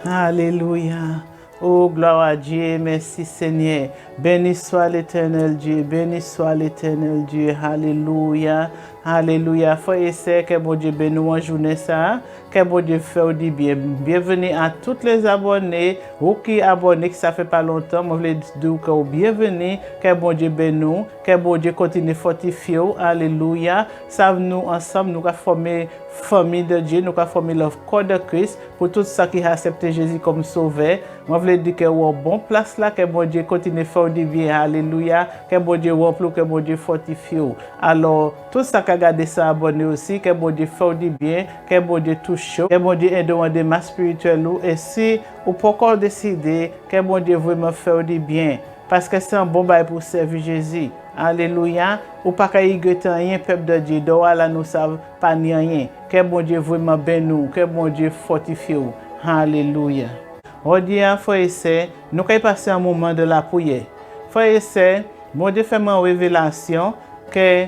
Alléluia. Oh, gloire à Dieu, merci Seigneur. Béni soit l'éternel Dieu, béni soit l'éternel Dieu. Alléluia. Alléluia. Frères et sœurs, que bon Dieu bénisse en journée ça. Que bon Dieu fait du bien. Bienvenue à tous les abonnés. Vous qui abonnez, que ça fait pas longtemps, moi je voulais dire que vous bienvenue. Que bon Dieu bénisse. Que bon Dieu continue fortifier. Alléluia. Savons-nous ensemble, nous avons formé famille de Dieu, nous avons formé le corps de Christ pour tout ça qui a accepté Jésus comme sauveur. Moi, je veux dire que vous êtes bon place là, que bon Dieu continue à faire du bien. Alléluia. Que bon Dieu remplit, que bon Dieu fortifie. Alors, tout ça qui a gardé ça abonné aussi, que bon Dieu fait du bien, que bon Dieu touche, que bon Dieu aide en démarche spirituelle. Et si vous pouvez encore décider que bon Dieu vraiment fait du bien, parce que c'est un bon bail pour servir Jésus. Alléluia. Ou pas qu'à y guetter rien, peuple de Dieu. Donc là, nous ne savons pas ni rien. Que bon Dieu vraiment bénisse, que bon Dieu fortifie. Alléluia. Aujourd'hui, frères et sœurs, nous allons passer un moment de la prière. Frères et sœurs, bon Dieu fait une révélation que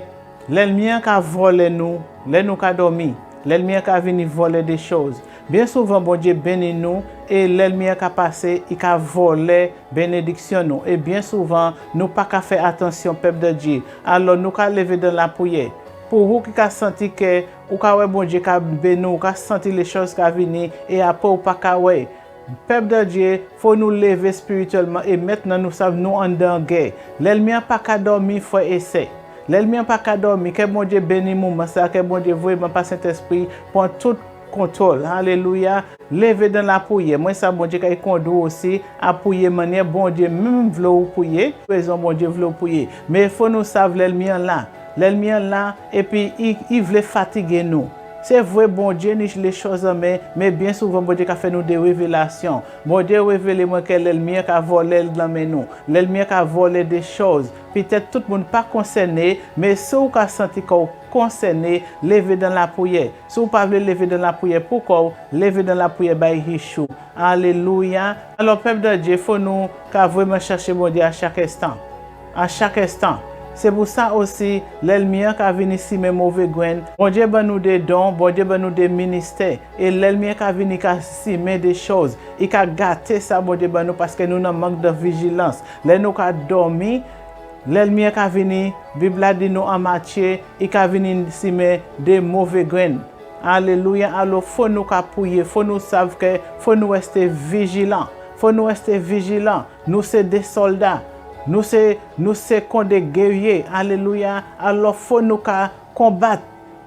l'ennemi a volé nous, l'ennemi a dormi, l'ennemi a venu voler des choses. Bien souvent, bon Dieu bénit nous et l'ennemi a passé, il a volé bénédiction nous. Et bien souvent, nous pas qu'à faire attention, peuple de Dieu. Alors, nous allons lever dans la prière. Pour vous qui avez senti que vous avez bon Dieu qui a béni, vous avez senti les choses qui viennent et après vous pas qu'à ouais. Peuple de Dieu, il faut nous lever spirituellement et maintenant nous savons nous en guerre. L'ennemi n'a pas qu'à dormir, il faut essayer. L'ennemi n'a pas qu'à dormir, que bon Dieu bénisse moi, ça que bon Dieu vraiment par Saint-Esprit pour tout contrôle. Alléluia. Levez dans la prière. Moi, ça, bon Dieu, qui conduit aussi à prier manière, bon Dieu, même veut prier. Raison, bon Dieu, veut prier. Mais il faut nous savoir l'ennemi là. L'ennemi là, et puis il veut fatiguer nous. C'est vrai, bon Dieu, ni les choses en main, mais bien souvent, bon Dieu, a fait nous des révélations. Bon Dieu, révélez-moi que l'ennemi a volé dans nous. L'ennemi a volé des choses. Peut-être tout le monde pas concerné, mais ceux qui ont senti qu'on concerné, levez dans la prière. Si vous ne pouvez pas lever dans la prière, pourquoi lever dans la prière by Hichou? Alléluia. Alors, peuple de Dieu, il faut nous vraiment chercher bon Dieu à chaque instant. À chaque instant. C'est pour ça aussi, l'ennemi qui a venu ici, mes mauvais grains. Bon Dieu, ben nous des dons, bon Dieu, ben nous des ministères. Et l'ennemi qui a venu ici, met des choses. Il a gâté ça, bon Dieu, ben nous, parce que nous avons manque de vigilance. L'ennemi qui a dormi, l'ennemi qui a venu, la Bible a dit nous en matière, il a venu ici, mais des mauvais grains. Alléluia. Alors, il faut nous prier, il faut nous savoir que, faut nous rester vigilants. Il faut nous rester vigilants. Nous, c'est des soldats. Nous sommes comme des guerriers. Alléluia. Alors, il faut nous combattre.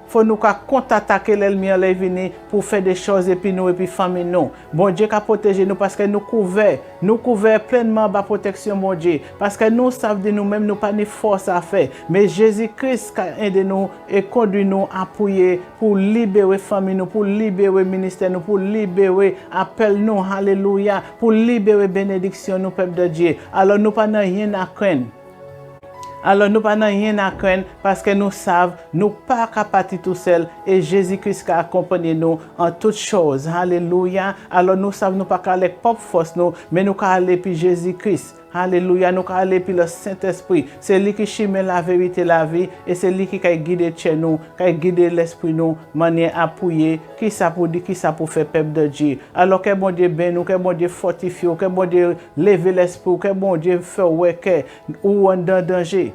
Il faut nous contre-attaquer l'ennemi pour faire des choses et puis famille nous. Bon Dieu qui a protégé nous parce que nous couvrons pleinement de protection, mon Dieu. Parce que nous savons de nous-mêmes, nous pas de force à faire. Mais Jésus-Christ a aidé nous et conduit nous à prier pour libérer famille nous, pour libérer ministère nous, pour libérer appel nous. Alléluia. Pour libérer bénédiction nous, peuple de Dieu. Alors nous pas rien à craindre. Alors nous n'avons rien à craindre parce que nous savons, nous pas capables tout seuls et Jésus-Christ a accompagné nous en toutes choses. Alléluia. Alors nous savons, nous pas qu'aller propre force nous, mais nous aller puis Jésus-Christ. Alléluia, nous aller puis le Saint-Esprit. C'est lui qui chime la vérité, la vie, et c'est lui qui a guidé chez nous, qui a guidé l'esprit nous, manière à prier, qui ça pour dire, qui ça pour faire peuple de Dieu. Alors que bon Dieu bénisse nous, que bon Dieu fortifie, que bon Dieu lève l'esprit, que bon Dieu fait ouais que ou en danger.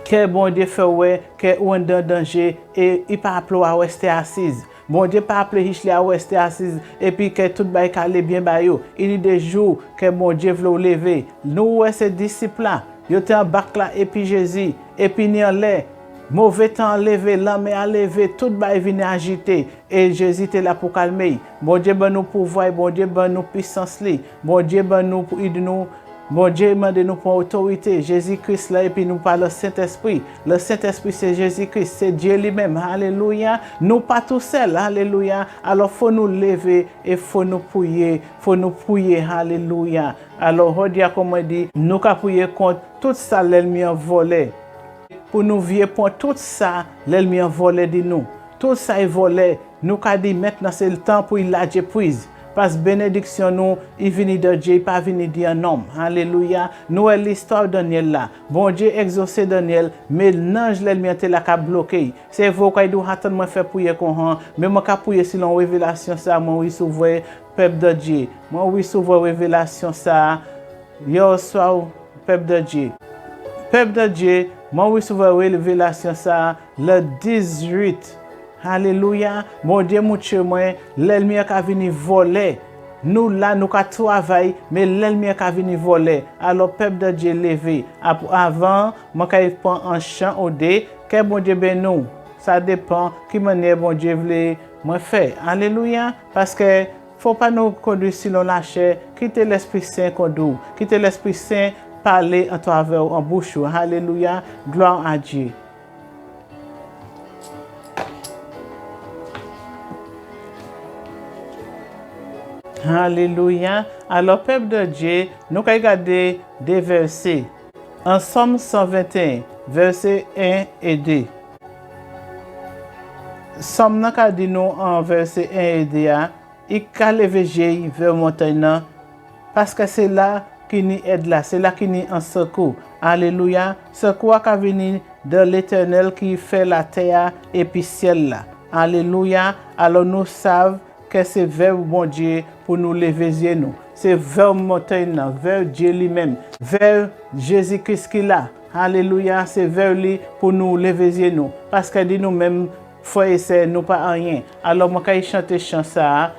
Que bon Dieu fait ouais que ou en danger et il pas appelé à rester assise. Bon Dieu pas appelé Richelieu à rester assise et puis que tout va aller bien bayo. Il y a des jours que bon Dieu veut lever. Nous ces disciples là, ils étaient en bac là et puis Jésus et puis ni en l'air. Mauvais temps levé, l'âme a levé, tout va venir agiter et Jésus était là pour calmer. Bon Dieu ben nous pouvoir, bon Dieu ben nous puissance li. Bon Dieu ben nous pour aider nous. Bon Dieu demande nous pour autorité. Jésus-Christ là et puis nous parle le Saint-Esprit. Le Saint-Esprit c'est Jésus-Christ, c'est Dieu lui-même. Alléluia. Nous pas tout seuls. Alléluia. Alors faut nous lever et faut nous prier. Faut nous prier. Alléluia. Alors regarde comme on dit, nous qu'à prier contre tout ça l'ennemi a volé. Pour nous vier pour tout ça l'ennemi a volé de nous. Tout ça est volé. Nous qu'à dit maintenant c'est le temps pour il lâcher prise. parce que bénédiction nous, il vient de Dieu, il pas venu d'un homme. Alléluia. Nous, l'histoire de Daniel là. Bon Dieu exaucé Daniel, mais l'ange l'ennemi était là qui a bloqué. C'est vous qui doit attendre moi faire prier qu'on mais moi qui prier si l'on révélation ça, moi oui s'ouvrir peuple de Dieu. Moi oui s'ouvrir révélation ça. Yo soir peuple de Dieu. Peuple de Dieu, moi oui s'ouvrir révélation ça le 18. Alléluia. Mon Dieu, mon Dieu, moi, l'ennemi a venu voler. Nous là, nous avons travaillé, mais l'ennemi a venu voler. Alors, peuple de Dieu levé. Avant, moi, je prends un chant au dé. Que bon Dieu ben nous. Ça dépend qui manière bon Dieu voulait moi faire. Alléluia. Parce que faut pas nous conduire si l'on lâche. Quittez l'Esprit Saint conduire. Quittez l'Esprit Saint parler en travers en bouche. Alléluia. Gloire à Dieu. Alléluia. Alors, peuple de Dieu, nous allons regarder des versets. En Somme 121, versets 1 et 2. Somme n'a qu'à dire nous en verset 1 et 2, il a levé vers montagne parce que c'est là qui nous aide là, c'est là qui nous en secours. Alléluia. Secours qui vient de l'Éternel qui fait la terre et puis ciel là. Alléluia. Alors nous savons que c'est vers bon Dieu pour nous lever nous. C'est vers montagne, vers Dieu lui-même, vers Jésus-Christ qui là. Alléluia, c'est vers lui pour nous lever nous. Parce que dit nous-mêmes, frères et sœurs, nous pas rien. Alors moi quand chanter chant ça.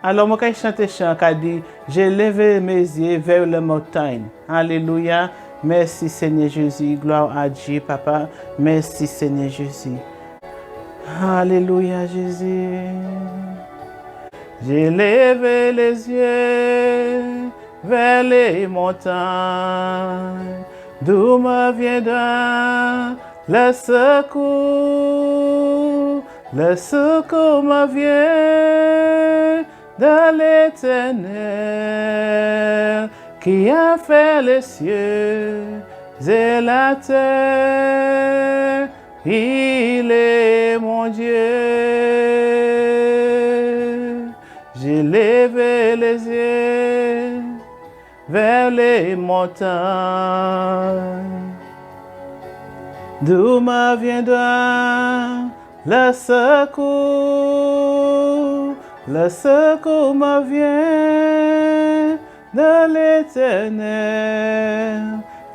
Alors moi quand chanter chant qui dit j'ai levé mes yeux vers la montagne. Alléluia. Merci Seigneur Jésus, gloire à Dieu Papa. Merci Seigneur Jésus. Alléluia Jésus. J'ai levé les yeux vers les montagnes, d'où me viendra le secours. Le secours me vient de l'Éternel qui a fait les cieux et la terre. Il est mon Dieu. J'ai levé les yeux vers les montagnes, d'où me viendra le secours. Le secours me vient de l'Éternel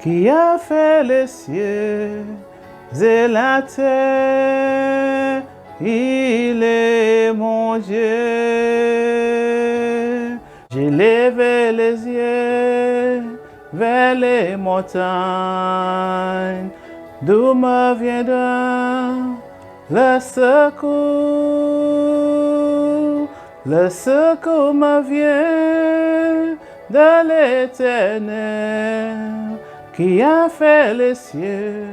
qui a fait les cieux et la terre. Il est mon Dieu. J'ai levé les yeux vers les montagnes, d'où me viendra le secours. Le secours me vient de l'Éternel qui a fait les cieux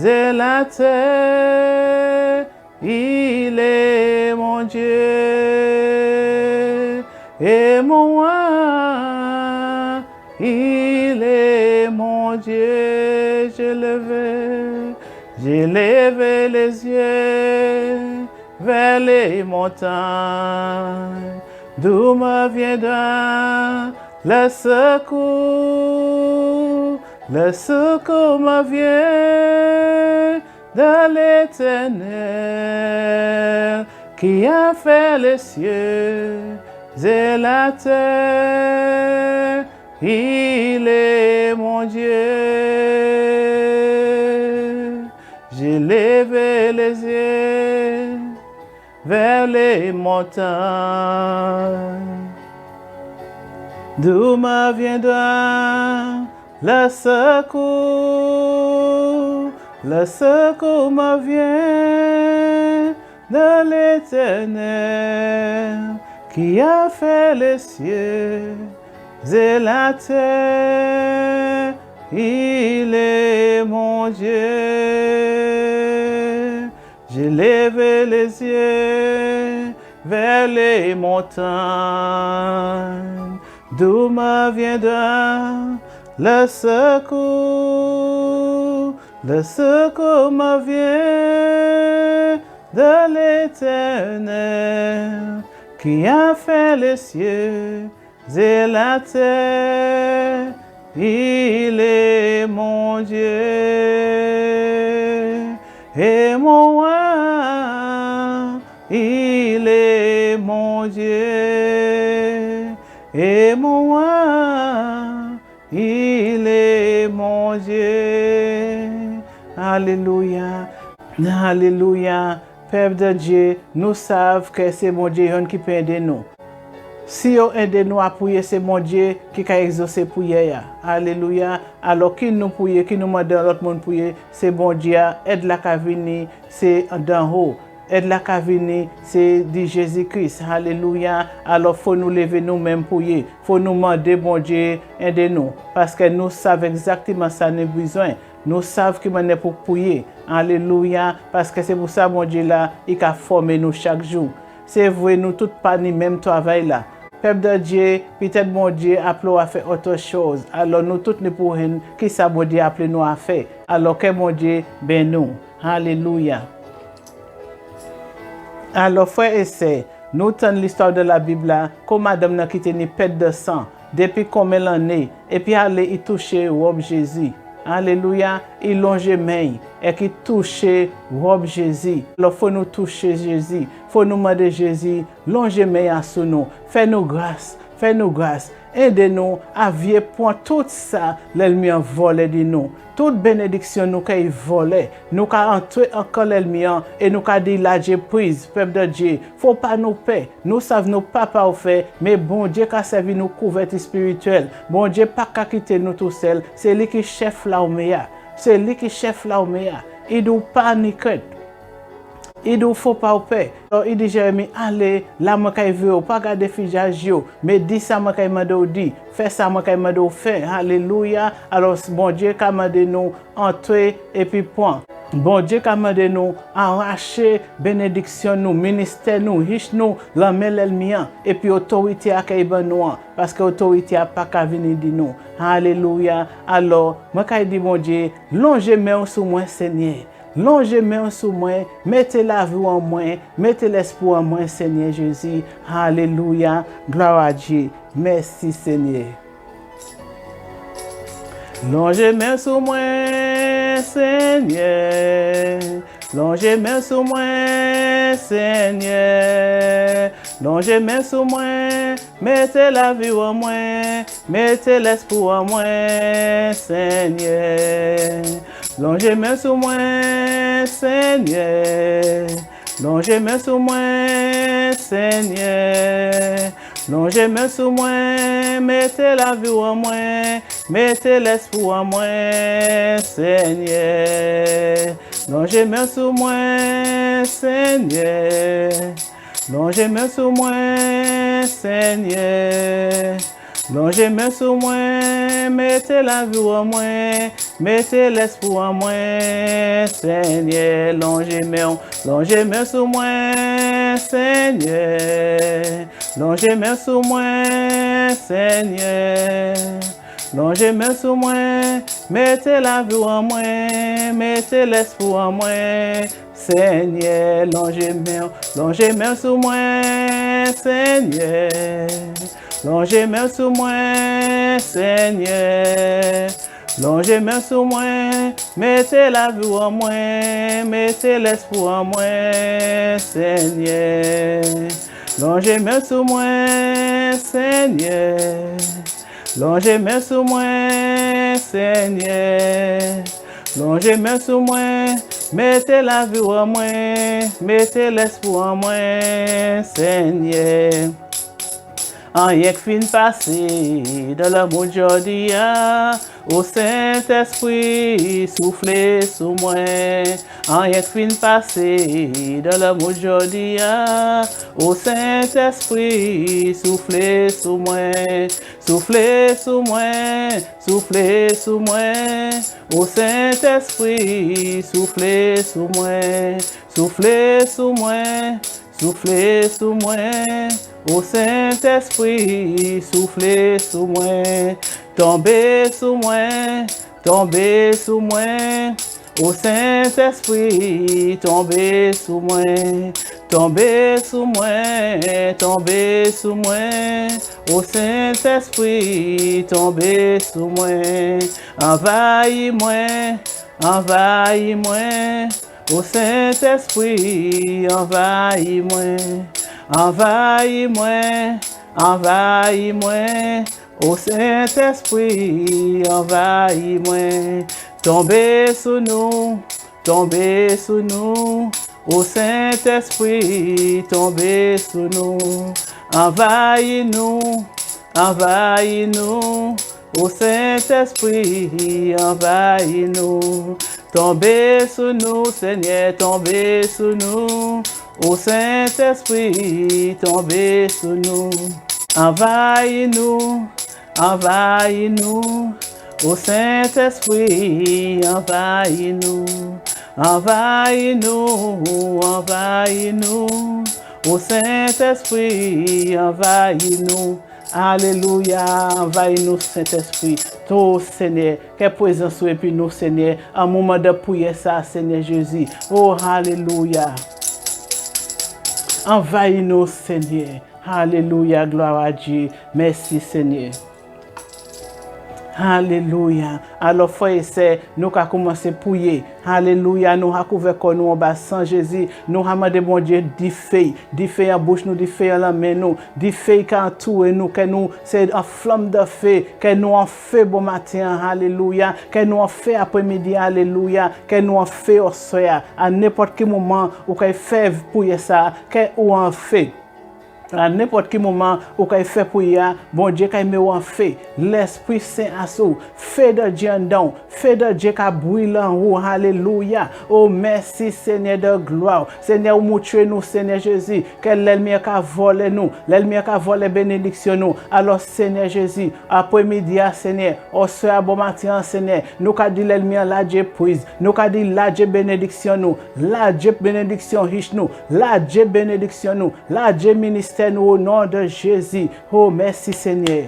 et la terre. Il est mon Dieu et mon roi. Il est mon Dieu. J'ai levé les yeux vers les montagnes, d'où me viendra le secours. Le secours me vient de l'Éternel qui a fait les cieux et la terre. Il est mon Dieu. J'ai levé les yeux vers les montagnes, d'où me viendra le secours. Le secours me vient de l'Éternel qui a fait les cieux et la terre. Il est mon Dieu. J'ai levé les yeux vers les montagnes, d'où me viendra le secours. Le secours me vient de l'Éternel qui a fait les cieux et la terre. Il est mon Dieu et mon roi. Il est mon Dieu et mon roi. Il est mon Dieu. Alléluia. Alléluia. Peuple de Dieu, nous savons que c'est mon Dieu qui peut aider nous. Si on aide nous à prier, c'est mon Dieu qui a exaucé prière. Alléluia. Alors qui nous prie, qui nous demande l'autre monde prier, c'est bon Dieu. Aide la cavini, c'est d'en haut. Aide la cavini, c'est de Jésus-Christ. Alléluia. Alors faut nous lever nous-mêmes prier. Faut nous demander bon Dieu, aide-nous. Parce que nous savons exactement ça nous besoin. Nous savons qu'il est pour prier. Alléluia. Parce que c'est pour ça, mon Dieu, là, il a formé nous chaque jour. C'est vrai, nous tous pas ni même travail là. Peuple de Dieu, peut-être mon Dieu appelé à faire autre chose. Alors nous tous nous pourrions, qui ça mon Dieu appelé nous à faire. Alors que mon Dieu, ben nous. Alléluia. Alors frères et sœurs, nous tenons l'histoire de la Bible là, comme madame n'a quitté ni pète de sang, depuis combien d'années, et puis aller y toucher robe Jésus. Alléluia, il longe main et qui touche robe Jésus. Alors faut nous toucher Jésus, faut nous demander Jésus, longe main sur nous, fais-nous grâce, fais-nous grâce. Aidez-nous à vivre pour tout ça, l'ennemi a volé de nous. Toute bénédiction nous qu'a volé, nous qu'a entré encore l'ennemi et nous qu'a dit la Dieu prise, peuple de Dieu. Faut pas nous payer, nous savons nous pas au fait, mais bon Dieu qu'a servi nous couverture spirituelle. Bon Dieu pas qu'à quitter nous tout seul, c'est lui qui chef la Oméa. C'est lui qui chef la Oméa. Il doit pas ni crainte. Il ne faut pas paix. Alors, il dit Jérémie, allez, là, je veux pas garder fijage, mais dis ça, je dis, fais ça, je fais. Alléluia. Alors, bon Dieu, commande nous entrer et puis point. Bon Dieu, commande nous arracher bénédiction, nous, ministère, nous, riche, nous, l'homme l'ennemi, et puis autorité à nous, parce que l'autorité n'a pas qu'à venir de nous. Alléluia. Alors, je dis, bon Dieu, longez-moi sur moi, Seigneur. Longez-moi sur moi, mettez la vie en moi, mettez l'espoir en moi, Seigneur Jésus. Alléluia. Gloire à Dieu. Merci, Seigneur. Longez-moi sur moi, Seigneur. Longez-moi sur moi, Seigneur. Longez-moi sur moi, mettez la vie en moi, mettez l'espoir en moi, Seigneur. Longez-moi sur moi, Seigneur. Longez-moi sur moi, Seigneur. Longez-moi sur moi, mettez la vie en moi, mettez l'espoir en moi, Seigneur. Longez-moi sur moi, Seigneur. Longez-moi sur moi, Seigneur. Longez-moi sur moi, mettez la vie en moi, mettez l'espoir en moi, Seigneur. Longez-moi sur moi, Seigneur. Longez-moi sur moi, Seigneur. Longez-moi sur moi, mettez la vie en moi, mettez l'espoir en moi, Seigneur. Longez-moi sur moi, Seigneur. Longez-moi sur moi, Seigneur. Longez-moi sur moi, mettez la vie en moi, mettez l'espoir en moi, Seigneur. Longez-moi sur moi, Seigneur. Longez-moi sur moi, Seigneur. Longez-moi sur moi, mettez la vie en moi, mettez l'espoir en moi, Seigneur. En yek fin passé dans le monde aujourd'hui, au Saint-Esprit soufflez sous moi. En yek fin passé dans le monde aujourd'hui, au Saint-Esprit soufflez sous moi. Soufflez sous moi, soufflez sous moi. Au Saint-Esprit soufflez sous moi. Soufflez sous moi, soufflez sous moi. Au Saint-Esprit, soufflez sous moi, tombez sous moi, tombez sous moi. Ô Saint-Esprit, tombez sous moi, tombez sous moi, tombez sous moi. Ô Saint-Esprit, tombez sous moi, envahis-moi, envahis-moi. Ô Saint-Esprit, envahis-moi, envahis-moi, envahis-moi. Ô Saint-Esprit, envahis-moi. Tombez sous nous, tombez sous nous. Ô Saint-Esprit, tombez sous nous. Envahis-nous, envahis-nous. Ô Saint-Esprit, envahis-nous. Tombez sous nous, Seigneur, tombez sous nous. Ô Saint-Esprit, tombez sous nous. Envahis-nous, envahis-nous. Ô Saint-Esprit, envahis-nous, envahis-nous, envahis-nous. Ô Saint-Esprit, envahis-nous. Alléluia, envahis-nous, Saint-Esprit. Toi, Seigneur, quelle présence soit puis nous, Seigneur, un moment de prière, ça, Seigneur Jésus. Oh, alléluia. Envahis-nous, Seigneur. Alléluia, gloire à Dieu. Merci, Seigneur. Alléluia. Alors, frère et sœurs, nous avons commencé à prier. Alléluia. Nous avons couvert nous en bas sans Jésus. Nous avons demandé, bon Dieu, du feu en bouche, nous, du feu en la main, nous, du feu qui entoure nous, que nous, c'est une flamme de feu, que nous en feu bon matin. Alléluia. Que nous en feu après-midi. Alléluia. Que nous en feu au soir. À n'importe quel moment, où qu'on fait prier ça, que ou en feu. À n'importe quel moment où il fait prière, bon Dieu qui met en fait l'Esprit Saint à sous, fait de Dieu en don, fait de Dieu qui brûle en haut, alléluia. Oh merci Seigneur de gloire, Seigneur où tuer nous Seigneur Jésus, que l'ennemi qui vole nous, l'ennemi qui vole bénédiction nous. Alors Seigneur Jésus, après-midi Seigneur, au soir bon matin Seigneur, nous qu'a dit l'ennemi là Dieu prise, nous qu'a dit là Dieu bénédiction nous, là Dieu bénédiction riche nous, là Dieu bénédiction nous, là Dieu ministère nous au nom de Jésus. Oh, merci Seigneur.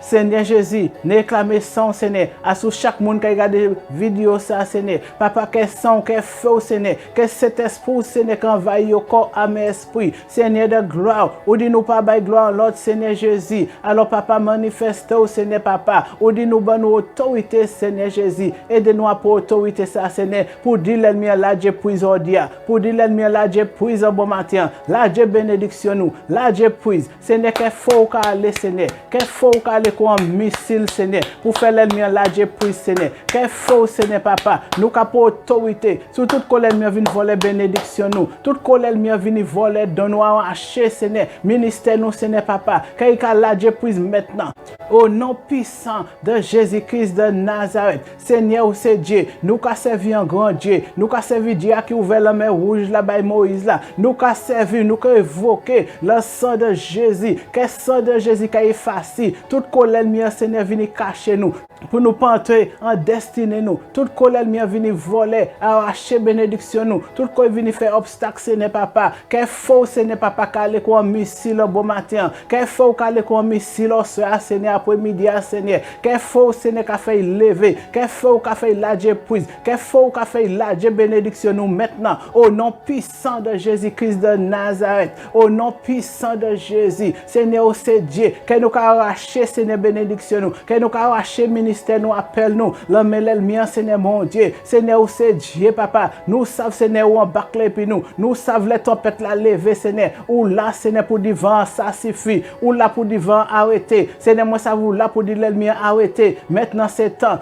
Seigneur Jésus, n'éclamez son Seigneur, à sous chaque monde qui regarde la vidéo ça Seigneur. Papa, que son, que feu Seigneur, que cet esprit Seigneur qui envahit au corps à mes esprits. Seigneur de gloire, ou dit nous pas bail gloire l'autre Seigneur Jésus. Alors papa manifeste au Seigneur papa, ou dit nous bonne autorité Seigneur Jésus. Aidez-nous à pour autorité ça Seigneur, pour dire l'ennemi là Dieu prise au dia, pour dire l'ennemi là Dieu prise au bon matin, là Dieu bénédiction nous, là Dieu prise. Seigneur que faut qu'aller Seigneur, que faut qu'aller comme un missile Seigneur pour faire l'ennemi là Dieu prise Seigneur qu'est faux Seigneur papa nous cap autorité sur toute colère vient voler bénédiction nous toute colère vient voler don nous arracher Seigneur ministère nous Seigneur papa qu'est là Dieu prise maintenant au nom puissant de Jésus-Christ de Nazareth Seigneur c'est Dieu nous qu'a servi un grand Dieu nous qu'a servi Dieu qui ouvert la mer rouge là bas Moïse là nous qu'a servi nous qu'a évoqué le sang de Jésus que sang de Jésus qui a effacé toute l'ennemi Seigneur vini cacher nous pour nous pas entrer en destinée nous toute colère l'ennemi vini voler arracher bénédiction nous toute colère vini faire obstacle Seigneur papa qu'est faux Seigneur papa caler comme missile au bon matin qu'est faux caler comme missile au soir Seigneur après-midi Seigneur qu'est faux Seigneur qu'a fait lever qu'est faux qu'a fait la Dieu prise qu'est faux qu'a fait la Dieu bénédiction nous maintenant au nom puissant de Jésus-Christ de Nazareth au nom puissant de Jésus Seigneur c'est Dieu que nous arracher Seigneur bénédiction nous que nous arracher ministère nous appelle nous l'homme l'ennemi Seigneur mon Dieu Seigneur c'est Dieu papa nous savons Seigneur où on bâcle puis nous savons les tempêtes la lever Seigneur ou là Seigneur pour dire vent ça suffit ou là pour dire vent arrêter Seigneur moi ça vous là pour dire l'ennemi arrêter maintenant c'est temps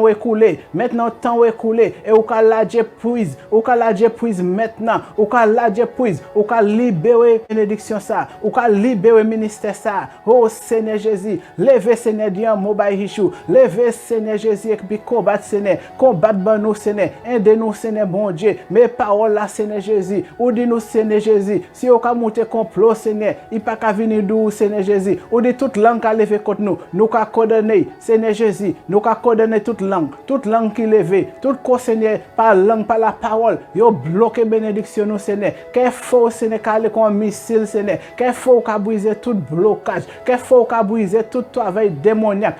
écoulé et ou ka la Dieu prise ou ka la Dieu prise maintenant ou ka la Dieu prise ou ka libérer bénédiction ça ou ka libérer ministère ça oh Seigneur Jésus levez Seigneur Dieu mobile issue levez Seigneur Jésus et puis combattre Seigneur combattre nous Seigneur aidez-nous Seigneur bon Dieu mes paroles là Seigneur Jésus ou dis nous Seigneur Jésus si on ka monter complot Seigneur il pas ka venir d'où Seigneur Jésus ou dit toute langue ka lever contre nous ka condamner Seigneur Jésus nous ka condamner toute langue qui lever toute Seigneur par langue par la parole yo bloquer bénédiction nous Seigneur qu'est faux Seigneur ka aller comme missile Seigneur qu'est faux ka briser tout blocage qu'est faux ka briser tout travail démoniaque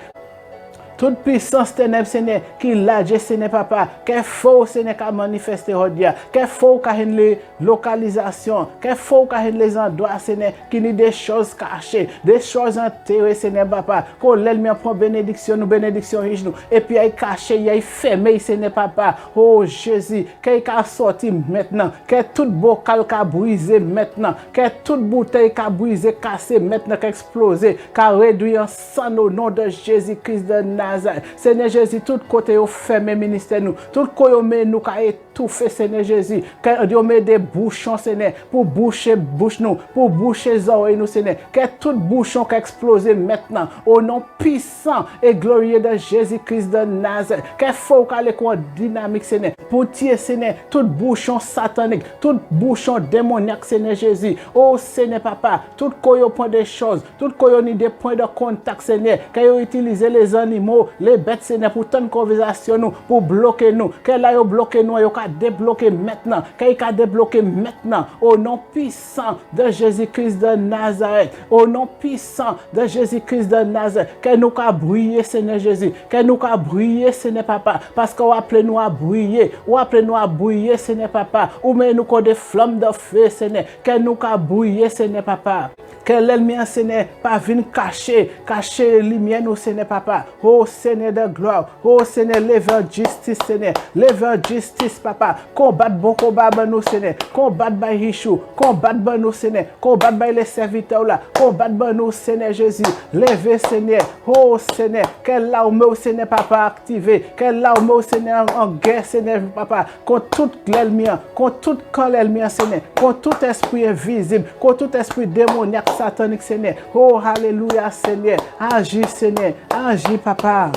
toute puissance ténèbres, Seigneur, qui l'a, Seigneur, papa, qu'est faux, Seigneur, qu'a manifesté aujourd'hui, qu'est faux, qu'a les localisations, qu'est faux, qu'a les endroits, Seigneur, qui n'y des choses cachées, des choses enterrées, Seigneur, papa, qu'on l'ennemi prend bénédiction, nous, bénédiction riche, nous, et puis, il caché, il fermé, Seigneur, papa, oh Jésus, qu'il a sorti maintenant, que tout bocal qu'a brisé maintenant, que toute bouteille qu'a brisé, cassé maintenant, qu'a explosé, qu'a réduit en sang au nom de Jésus-Christ de Nazareth. Seigneur Jésus, tout côté au fermé ministère nous, tout côté nous qu'a étouffé, Seigneur Jésus, qu'on met des bouchons, Seigneur, pour boucher bouche nous, pour boucher les oreilles nous, Seigneur, que tout bouchon qu'a explosé maintenant, au nom puissant et glorieux de Jésus-Christ de Nazareth, qu'il faut qu'à l'école dynamique, Seigneur, pour tirer, Seigneur, tout bouchon satanique, tout bouchon démoniaque, Seigneur Jésus, oh Seigneur Papa, tout koyo point des choses, tout koyo ni des points de contact, Seigneur, qu'il utiliser les animaux, les bêtes, Seigneur, pour tant de conversation nous, pour bloquer nous, qu'il a bloqué nous, il a débloqué maintenant, qu'il a débloqué maintenant, au nom puissant de Jésus-Christ de Nazareth, au nom puissant de Jésus-Christ de Nazareth, que nous a briller, Seigneur Jésus, que nous a briller, Seigneur Papa, parce qu'on appelle nous à briller, ou appelle nous à briller, Seigneur Papa, ou mais nous des flammes de feu, Seigneur, que nous a briller, Seigneur Papa, que l'ennemi, Seigneur, pas venir cacher lumière, nous, Seigneur Papa, oh Seigneur de gloire, oh Seigneur, lève justice, Seigneur, lève justice, Papa, combat bon combat, nous, Seigneur, combat by Richou, combat by nous, Seigneur, combat by les serviteurs là, combat by nous, Seigneur Jésus, lève, Seigneur, oh Seigneur, quelle l'arme, Seigneur Papa, activé, quelle l'arme, Seigneur, en guerre, Seigneur Papa, contre tout l'ennemi, contre tout camp l'ennemi, Seigneur, contre tout esprit invisible, contre tout esprit démoniaque, satanique, Seigneur, oh alléluia, Seigneur, agis, Seigneur, agis, Papa.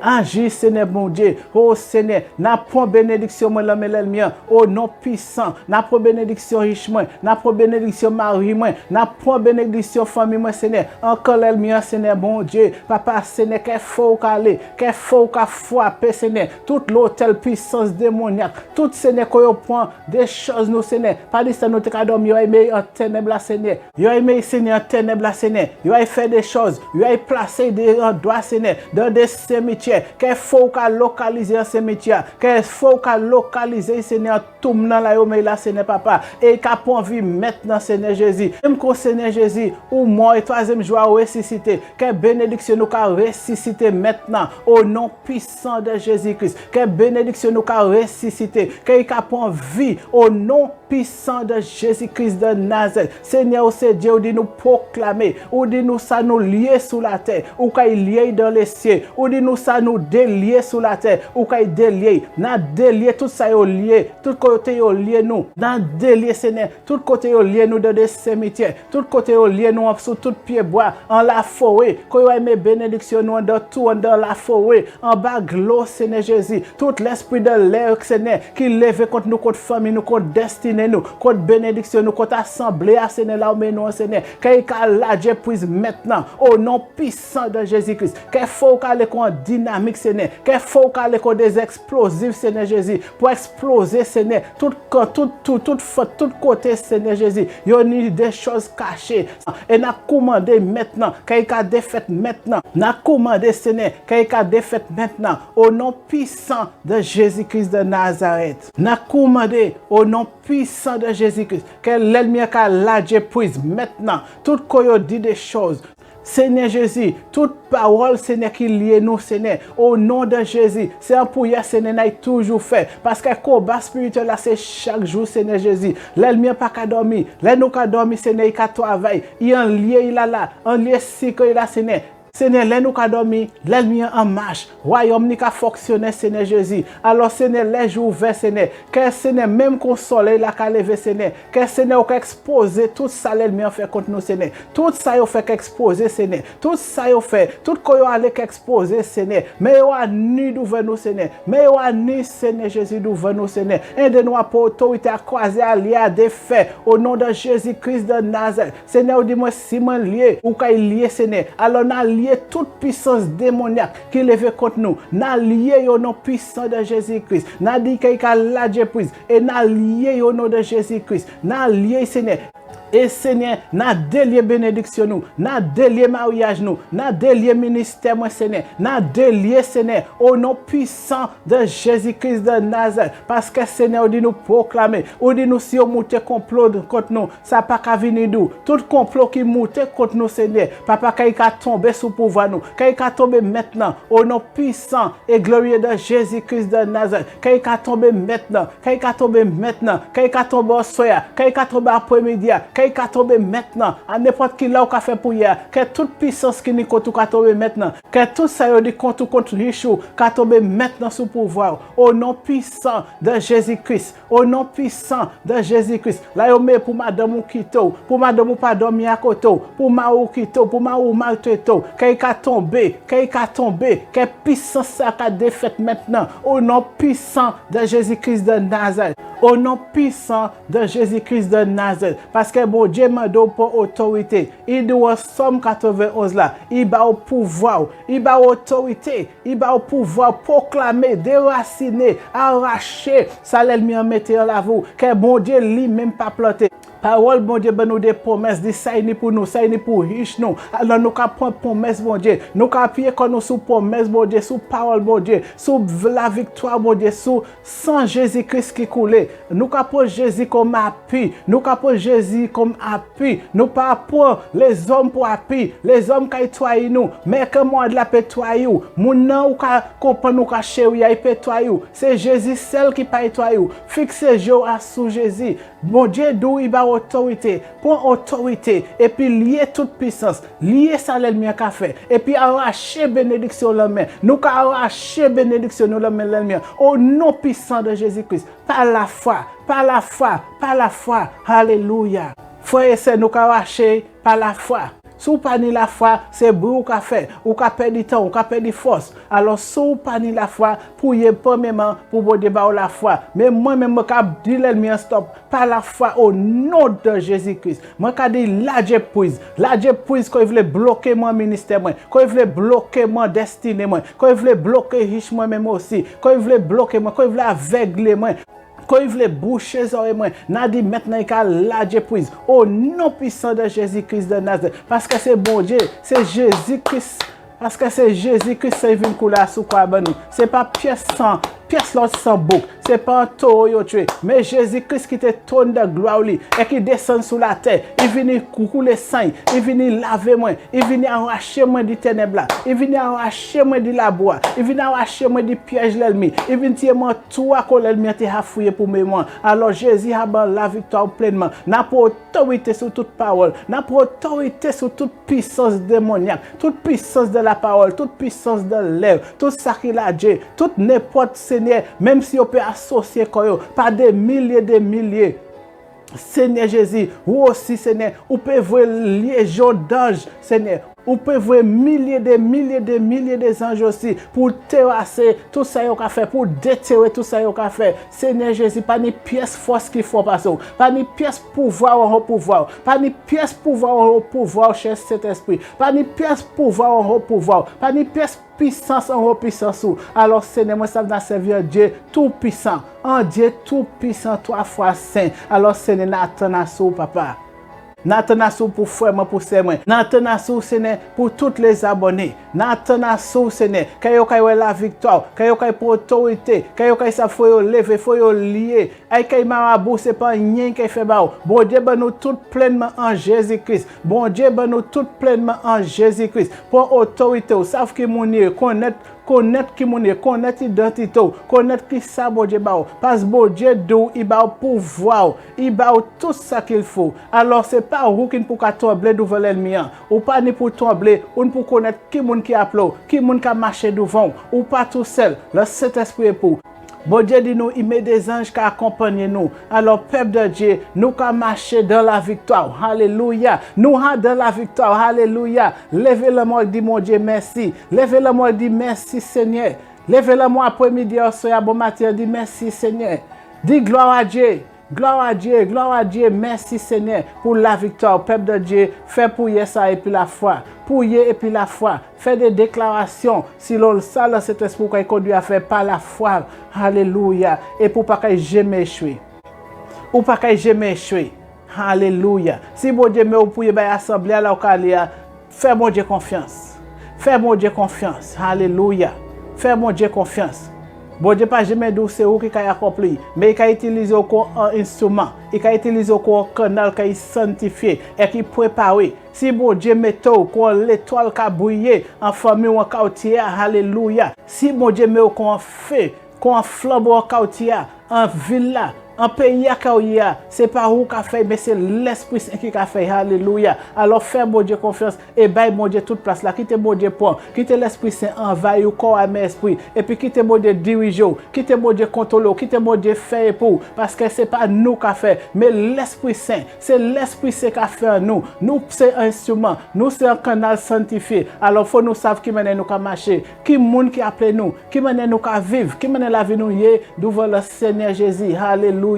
Agis, Seigneur, mon Dieu. Oh, Seigneur, n'a point bénédiction, moi, l'homme et l'ennemi. Oh, non puissant. N'a point bénédiction riche, moi. N'a point bénédiction mari, moi. N'a point bénédiction famille, moi, Seigneur. Encore l'ennemi, Seigneur, mon Dieu. Papa, Seigneur, qu'il faut qu'aller. Qu'il faut qu'à frapper, Seigneur. Toute l'hôtel puissance démoniaque. Tout, Seigneur, qu'on prend des choses, nous, Seigneur. Pas dit ça, nous, t'es qu'à dormir. Yo aimé en ténèbres, Seigneur. Yo aimé, Seigneur, en ténèbres, Seigneur. Yo a fait des choses. Yo a placé des endroits, Seigneur, dans des cimetières. Qu'il faut qu'à localiser un cimetière, qu'il faut qu'à localiser, Seigneur, tout le monde là, Seigneur Papa, et qu'à point vie maintenant, Seigneur Jésus. Même qu'au Seigneur Jésus, ou mort et troisième jour ressuscité, que bénédiction nous qu'a ressuscité maintenant, au nom puissant de Jésus-Christ, que bénédiction nous qu'a ressuscité, qu'il qu'a point vie, au nom puissant de Jésus-Christ de Nazareth. Seigneur, c'est Dieu, ou dit nous proclamer, ou dit nous ça nous lier sous la terre, ou qu'il lié dans les cieux, ou dit nous ça nous délier sous la terre, ou qu'il délier, n'a délier tout ça yo lié, tout côté yo lié nous, n'a délier Seigneur, tout côté yo lié nous dans des cimetières, tout côté yo lié nous sous tout pied bois, en la forêt, qu'on yo aimé bénédiction nous dans tout dans la forêt, en bas l'eau Seigneur Jésus, tout l'esprit de l'air Seigneur, qui lève contre nous, contre famille nous, contre destinée nous, contre bénédiction nous, contre assemblée Seigneur là où nous Seigneur, qu'il la Dieu prise maintenant, au nom puissant de Jésus-Christ, qu'il faut qu'aller en dynamique Seigneur, qu'il faut qu'aller des explosifs Seigneur Jésus, pour exploser Seigneur, tout côté Seigneur Jésus, il y a des choses cachées, et n'a commandé maintenant, qu'il a défaite maintenant, n'a commandé Seigneur, qu'il a défaite maintenant, au nom puissant de Jésus-Christ de Nazareth, n'a commandé au nom puissant de Jésus-Christ, que l'ennemi a la Dieu prise maintenant, tout qu'on dit des choses, Seigneur Jésus, toute parole, Seigneur, qui lie nous, Seigneur, au nom de Jésus, c'est un prière, Seigneur, n'a toujours fait. Parce que le combat spirituel, là, c'est chaque jour, Seigneur Jésus. L'ennemi n'a pas qu'à dormir. L'ennemi n'a pas dormir, Seigneur, il a travaillé. Il y a un lien, il a là. Un lien cycle, il a, Seigneur. Seigneur, les nous qu'a dormi, l'ennemi en marche, royaume ni qu'a fonctionné, Seigneur Jésus. Alors, Seigneur, les jours ouverts, Seigneur, que Seigneur, même qu'on soleil là qu'a levé, Seigneur, que Seigneur, qu'a exposé tout ça, l'ennemi a fait contre nous, Seigneur. Tout ça, il fait qu'exposer, Seigneur. Tout ça, il fait, tout qu'on a allé qu'exposer, Seigneur. Mais il a ni d'ouvrir nous, Seigneur. Mais il a ni, Seigneur Jésus, d'ouvrir nous, Seigneur. Un de nous a pour autorité à croiser, à lier, à défaire, au nom de Jésus-Christ de Nazareth. Seigneur, dis-moi, si moi lié, ou qu'a lié, Seigneur. Alors, on a lié toute puissance démoniaque qui lève contre nous, n'a lié au nom puissant de Jésus-Christ, n'a dit qu'il a la Dieu prise, et n'a lié au nom de Jésus-Christ, n'a lié Seigneur. Et Seigneur, n'a délié bénédiction nous, n'a délié mariage nous, n'a délié ministère moi Seigneur, n'a délié Seigneur au nom puissant de Jésus-Christ de Nazareth. Parce que Seigneur dit nous proclamer, ou dit nous si on monte complot contre nous, ça pas qu'à venir d'où. Tout complot qui monte contre nous Seigneur, papa qu'il a tombé sous pouvoir nous, qu'il a tombé maintenant au nom puissant et glorieux de Jésus-Christ de Nazareth, qu'il a tombé maintenant, qu'il a tombé maintenant, qu'il a tombé au soir, qu'il a tombé après-midi, qu'il a tombé maintenant, à n'importe qui là ou qu'a fait pour hier, que toute puissance qui n'est contre qu'a tombé maintenant, que tout ça y dit contre Richou, qu'a tombé maintenant sous pouvoir, au nom puissant de Jésus-Christ, au nom puissant de Jésus-Christ. Là, yo met pour madame ou quito, pour madame ou pas dormir à côté, pour ma ou quito, pour ma ou maltraito, qu'il a tombé, que puissance ça qu'a défaite maintenant, au nom puissant de Jésus-Christ de Nazareth. Au nom puissant de Jésus-Christ de Nazareth. Parce que bon Dieu m'a donné pour autorité. Il doit Somme 91 là. Il va au pouvoir. Il va autorité. Il va au pouvoir proclamer, déraciner, arracher. Ça l'ennemi en mettre en vous. Que bon Dieu lui-même pas planté. Parole, bon Dieu, ben nous des promesses, dit ça ni pour nous, ça ni pour riche nous. Alors nous qu'à prendre promesse, bon Dieu. Nous qu'à appuyer quand nous sous promesse, bon Dieu, sous parole, bon Dieu, sous la victoire, bon Dieu, sous sang Jésus-Christ qui coulait. Nous qu'à prendre Jésus comme appui. Nous qu'à prendre Jésus comme appui. Nous pas prendre les hommes pour appui. Les hommes qui toient nous. Mais que moi de la pétoyer. Mon nom ou qu'à comprendre nous qu'à chérir, il pétoyer. C'est Jésus seul qui pétoyer. Fixez jour à sous Jésus. Bon Dieu, d'où il va autorité, pour autorité, et puis lier toute puissance, lier ça l'ennemi a fait, et puis arracher bénédiction la main. Nous arracher bénédiction nous la main l'ennemi. Au nom puissant de Jésus-Christ, par la foi, par la foi, par la foi. Alléluia. Frère et sœurs, nous arracher par la foi. Si vous n'avez pas la foi, c'est brou qu'a fait, ou qu'a perdu temps, ou qu'a perdu force. Alors, si vous n'avez pas la foi, priez premièrement pour vous débarrasser la foi. Mais moi-même, je dis l'ennemi stop, par la foi au nom de Jésus-Christ. Moi, je dis la Dieu prise quand il veut bloquer mon ministère, quand il veut bloquer mon destinée, quand il veut bloquer riche moi-même aussi, quand il veut bloquer moi, quand il veut aveugler moi. Quand il voulait boucher les oreilles, n'a dit maintenant il a la Dieu prise. Au nom puissant de Jésus-Christ de Nazareth. Parce que c'est bon Dieu, c'est Jésus-Christ. Parce que c'est Jésus-Christ qui vient couler sous quoi nous. C'est pas pièce l'autre sans bouc. C'est pas un taureau tué. Mais Jésus-Christ qui te tourne de gloire et qui descend sous la terre. Il vient couler sang. Il vient laver moi. Il vient arracher moi du ténèbres. Il vient arracher moi du labour. Il vient arracher moi du piège l'ennemi. Il vient tirer moi tout à quoi l'ennemi a fouillé pour moi. Alors Jésus a la victoire pleinement. N'a pas autorité sur toute parole. N'a pas autorité sur toute puissance démoniaque. Toute puissance de la parole. Toute puissance de l'œuvre. Tout ça qu'il a dit. Toute n'importe Seigneur, même si on peut associer par des milliers. Seigneur Jésus, ou aussi Seigneur, ou peut voir légion d'anges, Seigneur. Ou peut voir milliers des anges aussi pour terrasser tout ça qu'on a fait, pour déterrer tout ça qu'on a fait. Seigneur Jésus, pas ni pièce force qu'il faut passer, pas ni pièce pouvoir en haut pouvoir, pas ni pièce pouvoir en haut pouvoir, cher Saint-Esprit, pas ni pièce pouvoir en haut pouvoir, pas ni pièce puissance en haut puissance. Alors Seigneur, moi ça va servir Dieu tout puissant, en Dieu tout puissant, 3 fois saint. Alors Seigneur, n'attends à ça, papa. N'attends pour frère, pour sœur, n'attends Seigneur pour tous les abonnés. N'attends Seigneur, qu'il y ait la victoire, qu'il y ait pour autorité, qu'il y ait ça faut lever, faut lier. Aïe qu'il marabou, c'est pas rien qui fait bao. Bon Dieu, ben nous tout pleinement en Jésus-Christ. Bon Dieu, ben nous tout pleinement en Jésus-Christ. Pour autorité, vous savez que mon Dieu connaître qui mon connaître identité, connaître qui ça bon Dieu bao. Parce que bon Dieu d'où il va pouvoir, il va tout ça qu'il faut. Alors c'est pas vous qui pour trembler devant l'ennemi, ou pas ni pour trembler, ou pour connaître qui mon qui applaud, qui mon qui marcher devant, ou pas tout seul. Le Saint-Esprit est pour. Bon Dieu dit nous, il met des anges qui accompagnent nous. Alors, peuple de Dieu, nous qui marcher dans la victoire. Alléluia. Nous dans la victoire. Alléluia. Levez-le-moi et dis mon Dieu merci. Levez-le-moi et dis merci Seigneur. Levez-le-moi après-midi, soir, bon matin, dis merci Seigneur. Dis gloire à Dieu. Gloire à Dieu, gloire à Dieu, merci Seigneur pour la victoire. Peuple de Dieu, fais prier ça et puis la foi. Prier et puis la foi. Fais des déclarations. Si l'on ça, cet esprit qu'on conduit à faire par la foi. Alléluia. Et pour pas que jamais échouer. Ou pas que jamais échouer. Alléluia. Si bon Dieu me pour y assemblée à la fais mon Dieu confiance. Fais mon Dieu confiance. Alléluia. Fais mon Dieu confiance. Bon Dieu pas jamais dit c'est où qui a accompli, mais il a utilisé comme un instrument, il a utilisé comme un canal qui est sanctifié et qui est préparé. Si bon Dieu met comme l'étoile qui a brillé en famille ou en quartier, alléluia. Si bon Dieu met comme un feu, comme un flambeau en quartier, en ville en pays à c'est pas où qu'a fait, mais c'est l'Esprit Saint qui a fait. Alléluia. Alors fais mon Dieu confiance et baille mon Dieu toute place là. Quitte mon Dieu point. Quitte l'Esprit Saint envahit au corps à mes esprits. Et puis quitte mon Dieu diriger. Quitte mon Dieu contrôler. Quitte mon Dieu faire pour. Parce que c'est pas nous qui a fait, mais l'Esprit Saint. C'est l'Esprit Saint qui a fait en nous. Nous c'est un instrument. Nous c'est un canal sanctifié. Alors faut nous savoir qui mène nous qu'à marcher. Qui monde qui appelle nous. Qui mène nous qu'à vivre. Qui mène la vie nous devant le Seigneur Jésus. Alléluia.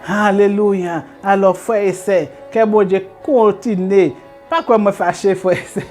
Alléluia. Alors, frère et sœur, que bon Dieu continue. Pas quoi me fâcher, frère et sœur.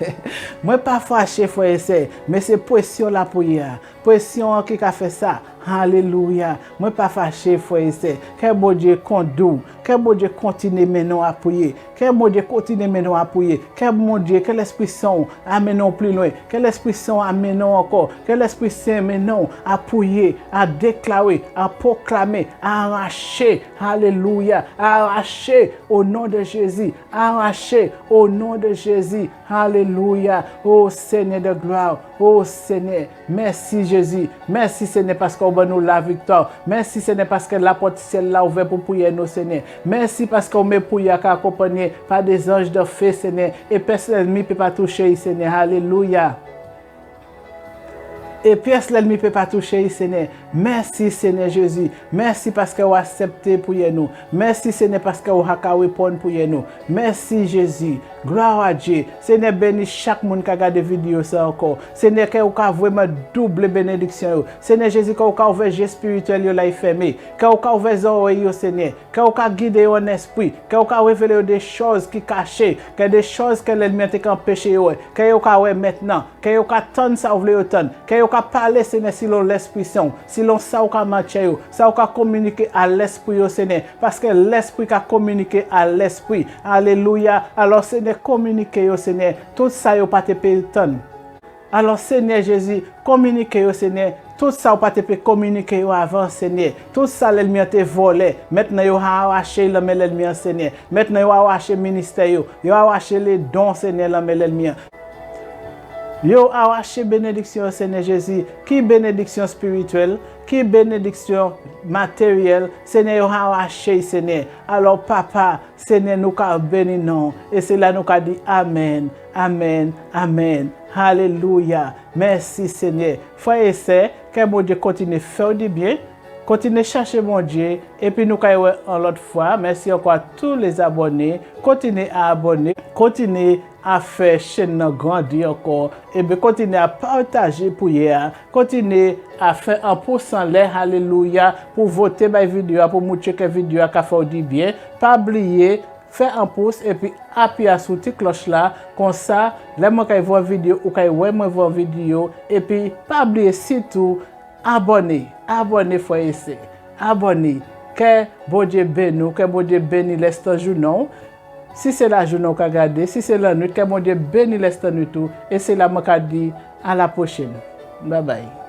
Moi, pas fâché, frère et sœur. Mais c'est pression la prière. Pression qui a fait ça. Alléluia. Moi, pas fâché, frère et sœur. Que bon Dieu conduit. Que bon Dieu continue maintenant à prier. Que bon Dieu continue maintenant à prier. Que bon Dieu, que l'Esprit Saint amène plus loin. Que l'Esprit Saint amène encore. Que l'Esprit Saint maintenant à prier, à déclarer, à proclamer, à arracher. Alléluia. À arracher au nom de Jésus. Arracher au nom de Jésus. Alléluia. Oh Seigneur de gloire. Oh Seigneur. Merci Jésus. Merci Seigneur parce qu'on va nous la victoire. Merci Seigneur parce que la porte ciel là ouvert pour prier nos Seigneur. Merci parce qu'on met prier accompagné par des anges de feu Seigneur. Et personne l'ennemi ne peut pas toucher Seigneur. Alléluia. Et pièce l'ennemi ne peut pas toucher, Seigneur. Merci, Seigneur Jésus. Merci parce que vous acceptez pour nous. Merci, Seigneur, parce que vous avez répondu pour nous. Merci, Jésus. Gloire à Dieu. Seigneur, bénis chaque monde qui a regardé la vidéo ça encore. Seigneur, que vous avez vraiment double bénédiction. Seigneur Jésus, que vous avez ouvert les spirituel là fermé. Que vous avez ouvert les oreilles, Seigneur. Que vous avez guidé en esprit. Que vous avez révélé des choses qui cachées. Que des choses que l'ennemi a empêché. Que vous avez maintenant. Que vous avez tant ça voulez autant. Que vous parler, Seigneur, si l'on l'Esprit Saint, si l'on ça ou ka marcher, ça ou ka communiquer à l'Esprit au Seigneur, parce que l'Esprit a communiqué à l'Esprit. Alléluia. Alors Seigneur, communiquez au Seigneur, tout ça ou pas te péton. Alors Seigneur Jésus, communiquez au Seigneur, tout ça ou pas te communiquer avant Seigneur. Tout ça l'ennemi a te volé. Maintenant il a arraché l'ennemi Seigneur. Maintenant il a arraché le ministère, il a arraché les dons Seigneur l'ennemi. Yo arraché bénédiction Seigneur Jésus, qui bénédiction spirituelle, qui bénédiction matérielle, Seigneur arraché Seigneur. Alors papa, Seigneur nous qu'a béni non et c'est là nous qu'a dit amen, amen, amen. Alléluia. Merci Seigneur. Frères et sœurs, que mon Dieu continue à faire du bien. Continuez à chercher mon Dieu. Et puis nous allons en l'autre fois. Merci encore à tous les abonnés. Continuez à abonner. Continuez à faire chaîne grandir encore. Et bien continuez à partager pour hier. Continuez à faire 1% l'air. Alléluia. Pour voter ma vidéo. Pour montrer que la vidéo a fait du bien. Pas oublier. Faire un pouce et puis appuyer sur cette cloche là. Comme ça, là, moi, quand je vois vidéo ou quand je vois vidéo. Et puis, pas oublier surtout. Abonnez, frère et sœur. Abonnez. Que bon Dieu bénisse, que bon Dieu bénisse l'instant journée. Si c'est la journée qu'on regarde, si c'est la nuit, que bon Dieu bénisse l'instant nuit tout. Et c'est là que je dis à la prochaine. Bye bye.